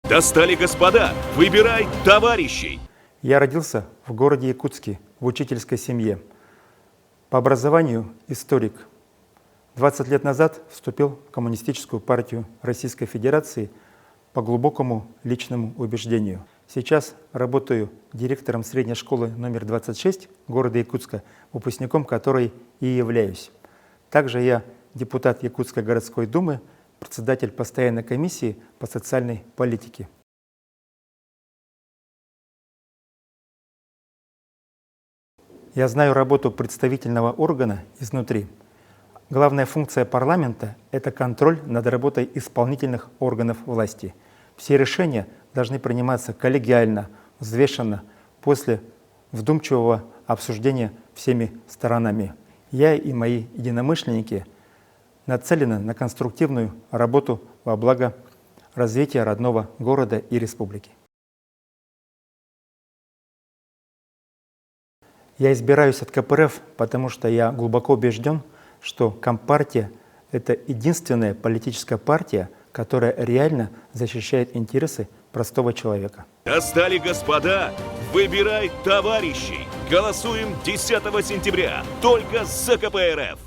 Достали, господа, выбирай товарищей. Я родился в городе Якутске, в учительской семье. По образованию историк. 20 лет назад вступил в Коммунистическую партию Российской Федерации по глубокому личному убеждению. Сейчас работаю директором средней школы номер 26 города Якутска, выпускником которой и являюсь. Также я депутат Якутской городской думы, председатель постоянной комиссии по социальной политике. Я знаю работу представительного органа изнутри. Главная функция парламента – это контроль над работой исполнительных органов власти. Все решения должны приниматься коллегиально, взвешенно, после вдумчивого обсуждения всеми сторонами. Я и мои единомышленники нацелены на конструктивную работу во благо развития родного города и республики. Я избираюсь от КПРФ, потому что я глубоко убежден, что Компартия – это единственная политическая партия, которая реально защищает интересы простого человека. Достали, господа, выбирай товарищей. Голосуем 10 сентября только за КПРФ.